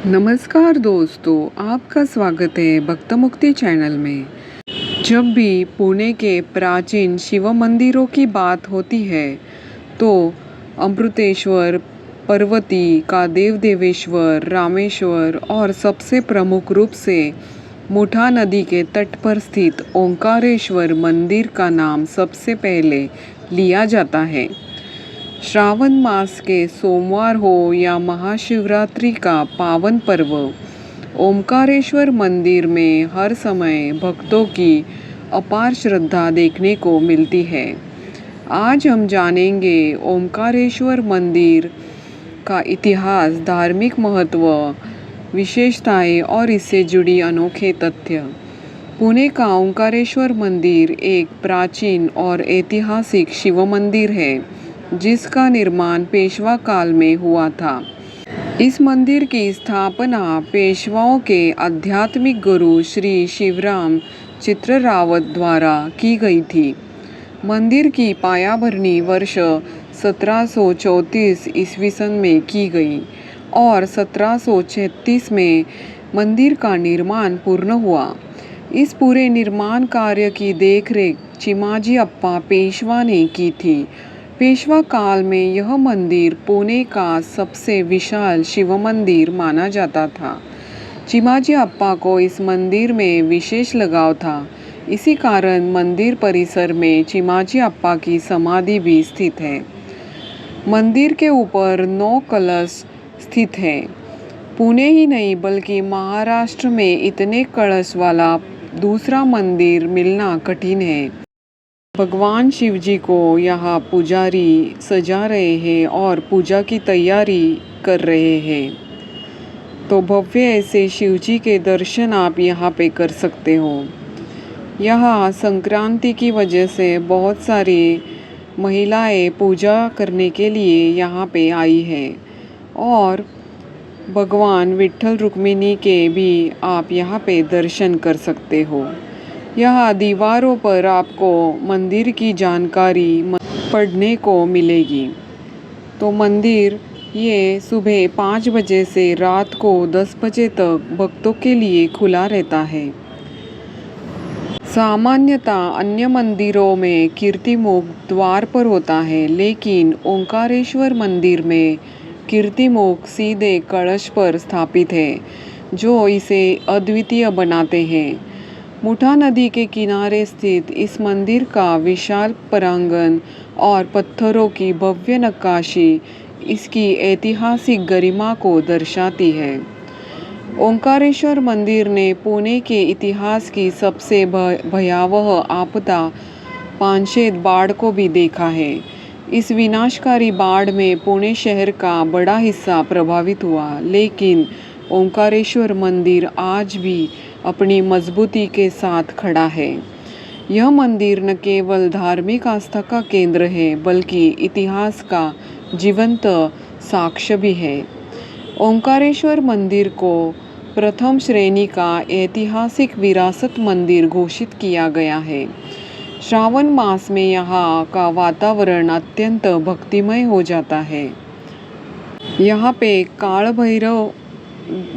नमस्कार दोस्तों, आपका स्वागत है भक्त मुक्ति चैनल में। जब भी पुणे के प्राचीन शिव मंदिरों की बात होती है तो अमृतेश्वर, पार्वती का देवदेवेश्वर, रामेश्वर और सबसे प्रमुख रूप से मुठा नदी के तट पर स्थित ओंकारेश्वर मंदिर का नाम सबसे पहले लिया जाता है। श्रावण मास के सोमवार हो या महाशिवरात्रि का पावन पर्व, ओमकारेश्वर मंदिर में हर समय भक्तों की अपार श्रद्धा देखने को मिलती है। आज हम जानेंगे ओमकारेश्वर मंदिर का इतिहास, धार्मिक महत्व, विशेषताएं और इससे जुड़ी अनोखे तथ्य। पुणे का ओंकारेश्वर मंदिर एक प्राचीन और ऐतिहासिक शिव मंदिर है जिसका निर्माण पेशवा काल में हुआ था। इस मंदिर की स्थापना पेशवाओं के आध्यात्मिक गुरु श्री शिवराम चित्र रावत द्वारा की गई थी। मंदिर की पायाभरणी वर्ष 1734 ईस्वी सन में की गई और 1736 में मंदिर का निर्माण पूर्ण हुआ। इस पूरे निर्माण कार्य की देखरेख चिमाजी अप्पा पेशवा ने की थी। पेशवा काल में यह मंदिर पुणे का सबसे विशाल शिव मंदिर माना जाता था। चिमाजी अप्पा को इस मंदिर में विशेष लगाव था। इसी कारण मंदिर परिसर में चिमाजी अप्पा की समाधि भी स्थित है। मंदिर के ऊपर 9 कलश स्थित है। पुणे ही नहीं बल्कि महाराष्ट्र में इतने कलश वाला दूसरा मंदिर मिलना कठिन है। भगवान शिव जी को यहाँ पुजारी सजा रहे हैं और पूजा की तैयारी कर रहे हैं। तो भव्य ऐसे शिव जी के दर्शन आप यहाँ पे कर सकते हो। यहाँ संक्रांति की वजह से बहुत सारी महिलाएं पूजा करने के लिए यहाँ पे आई है और भगवान विट्ठल रुक्मिणी के भी आप यहाँ पे दर्शन कर सकते हो। यहाँ दीवारों पर आपको मंदिर की जानकारी पढ़ने को मिलेगी। तो मंदिर ये सुबह 5 बजे से रात को 10 बजे तक भक्तों के लिए खुला रहता है। सामान्यतः अन्य मंदिरों में कीर्तिमुख द्वार पर होता है, लेकिन ओंकारेश्वर मंदिर में कीर्तिमुख सीधे कलश पर स्थापित है, जो इसे अद्वितीय बनाते हैं। मुठा नदी के किनारे स्थित इस मंदिर का विशाल प्रांगण और पत्थरों की भव्य नक्काशी इसकी ऐतिहासिक गरिमा को दर्शाती है। ओंकारेश्वर मंदिर ने पुणे के इतिहास की सबसे भयावह आपदा पानशेत बाढ़ को भी देखा है। इस विनाशकारी बाढ़ में पुणे शहर का बड़ा हिस्सा प्रभावित हुआ, लेकिन ओंकारेश्वर मंदिर आज भी अपनी मजबूती के साथ खड़ा है। यह मंदिर न केवल धार्मिक आस्था का केंद्र है बल्कि इतिहास का जीवंत साक्ष्य भी है। ओंकारेश्वर मंदिर को प्रथम श्रेणी का ऐतिहासिक विरासत मंदिर घोषित किया गया है। श्रावण मास में यहाँ का वातावरण अत्यंत भक्तिमय हो जाता है। यहाँ पे काल भैरव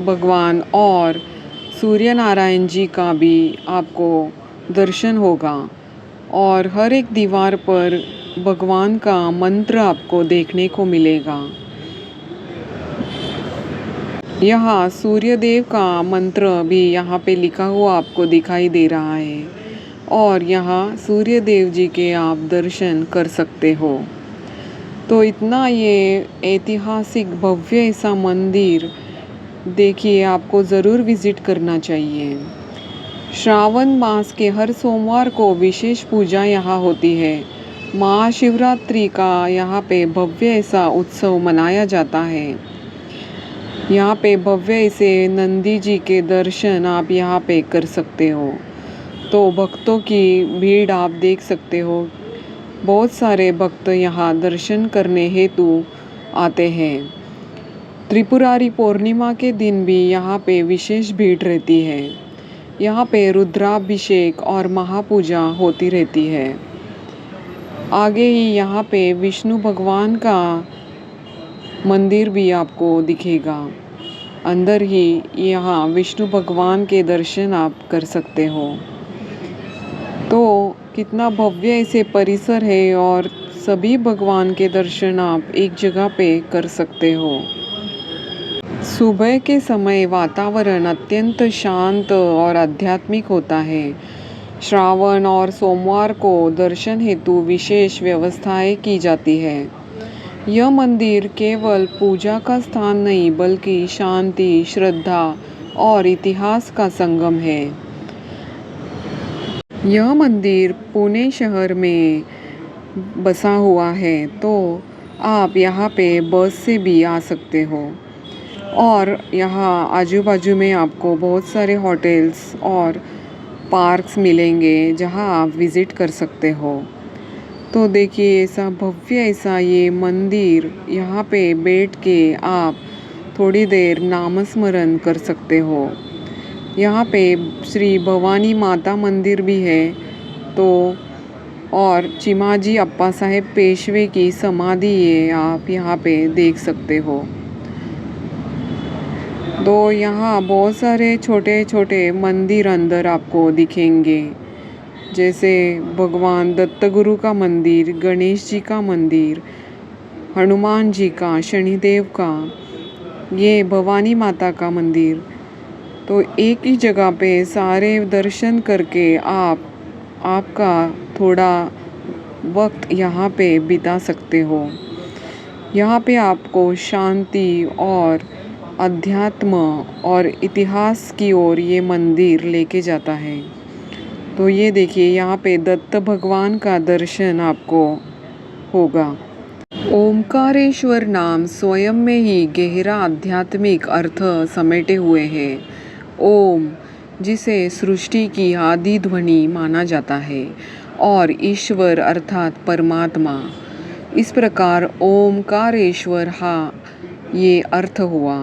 भगवान और सूर्य नारायण जी का भी आपको दर्शन होगा और हर एक दीवार पर भगवान का मंत्र आपको देखने को मिलेगा। यहाँ सूर्य देव का मंत्र भी यहाँ पे लिखा हुआ आपको दिखाई दे रहा है और यहाँ सूर्य देव जी के आप दर्शन कर सकते हो। तो इतना ये ऐतिहासिक भव्य ऐसा मंदिर देखिए, आपको ज़रूर विज़िट करना चाहिए। श्रावण मास के हर सोमवार को विशेष पूजा यहाँ होती है। महाशिवरात्रि का यहाँ पे भव्य ऐसा उत्सव मनाया जाता है। यहाँ पे भव्य ऐसे नंदी जी के दर्शन आप यहाँ पे कर सकते हो। तो भक्तों की भीड़ आप देख सकते हो। बहुत सारे भक्त यहाँ दर्शन करने हेतु आते हैं। त्रिपुरारी पूर्णिमा के दिन भी यहाँ पे विशेष भीड़ रहती है। यहाँ पे रुद्राभिषेक और महापूजा होती रहती है। आगे ही यहाँ पे विष्णु भगवान का मंदिर भी आपको दिखेगा। अंदर ही यहाँ विष्णु भगवान के दर्शन आप कर सकते हो। तो कितना भव्य इसे परिसर है और सभी भगवान के दर्शन आप एक जगह पे कर सकते हो। सुबह के समय वातावरण अत्यंत शांत और आध्यात्मिक होता है। श्रावण और सोमवार को दर्शन हेतु विशेष व्यवस्थाएं की जाती है। यह मंदिर केवल पूजा का स्थान नहीं बल्कि शांति, श्रद्धा और इतिहास का संगम है। यह मंदिर पुणे शहर में बसा हुआ है, तो आप यहाँ पे बस से भी आ सकते हो और यहाँ आजू बाजू में आपको बहुत सारे होटल्स और पार्क्स मिलेंगे जहाँ आप विज़िट कर सकते हो। तो देखिए ऐसा भव्य ऐसा ये मंदिर, यहाँ पे बैठ के आप थोड़ी देर नामस्मरण कर सकते हो। यहाँ पे श्री भवानी माता मंदिर भी है, तो और चिमाजी अप्पा साहेब पेशवे की समाधि ये आप यहाँ पे देख सकते हो। तो यहाँ बहुत सारे छोटे छोटे मंदिर अंदर आपको दिखेंगे, जैसे भगवान दत्तगुरु का मंदिर, गणेश जी का मंदिर, हनुमान जी का, शनिदेव का, ये भवानी माता का मंदिर। तो एक ही जगह पे सारे दर्शन करके आपका थोड़ा वक्त यहाँ पे बिता सकते हो। यहाँ पे आपको शांति और अध्यात्म और इतिहास की ओर ये मंदिर लेके जाता है। तो ये देखिए यहाँ पे दत्त भगवान का दर्शन आपको होगा। ओमकारेश्वर नाम स्वयं में ही गहरा आध्यात्मिक अर्थ समेटे हुए है। ओम, जिसे सृष्टि की आदि ध्वनि माना जाता है, और ईश्वर अर्थात परमात्मा। इस प्रकार ओमकारेश्वर ये अर्थ हुआ।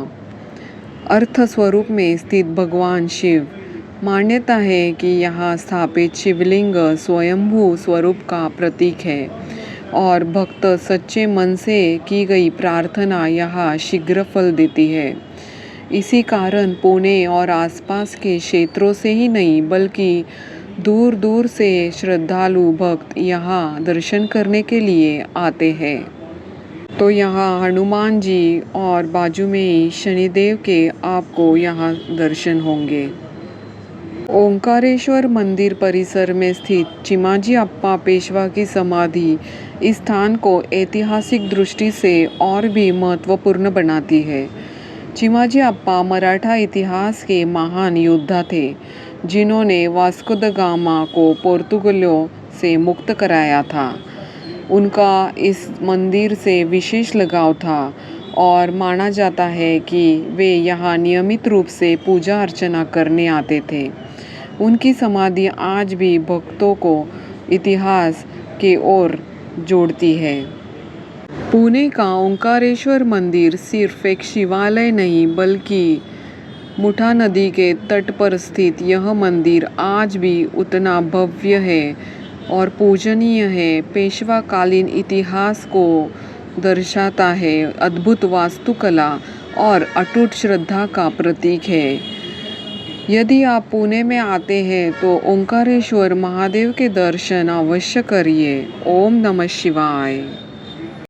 अर्थ स्वरूप में स्थित भगवान शिव। मान्यता है कि यहाँ स्थापित शिवलिंग स्वयंभू स्वरूप का प्रतीक है और भक्त सच्चे मन से की गई प्रार्थना यहाँ शीघ्र फल देती है। इसी कारण पुणे और आसपास के क्षेत्रों से ही नहीं बल्कि दूर दूर से श्रद्धालु भक्त यहाँ दर्शन करने के लिए आते हैं। तो यहाँ हनुमान जी और बाजू में ही शनिदेव के आपको यहाँ दर्शन होंगे। ओंकारेश्वर मंदिर परिसर में स्थित चिमाजी अप्पा पेशवा की समाधि इस स्थान को ऐतिहासिक दृष्टि से और भी महत्वपूर्ण बनाती है। चिमाजी अप्पा मराठा इतिहास के महान योद्धा थे, जिन्होंने वास्को द गामा को पोर्तुगलों से मुक्त कराया था। उनका इस मंदिर से विशेष लगाव था और माना जाता है कि वे यहाँ नियमित रूप से पूजा अर्चना करने आते थे। उनकी समाधि आज भी भक्तों को इतिहास के ओर जोड़ती है। पुणे का ओंकारेश्वर मंदिर सिर्फ एक शिवालय नहीं बल्कि मुठा नदी के तट पर स्थित यह मंदिर आज भी उतना भव्य है और पूजनीय है। पेशवा कालीन इतिहास को दर्शाता है, अद्भुत वास्तुकला और अटूट श्रद्धा का प्रतीक है। यदि आप पुणे में आते हैं तो ओंकारेश्वर महादेव के दर्शन अवश्य करिए। ओम नमः शिवाय।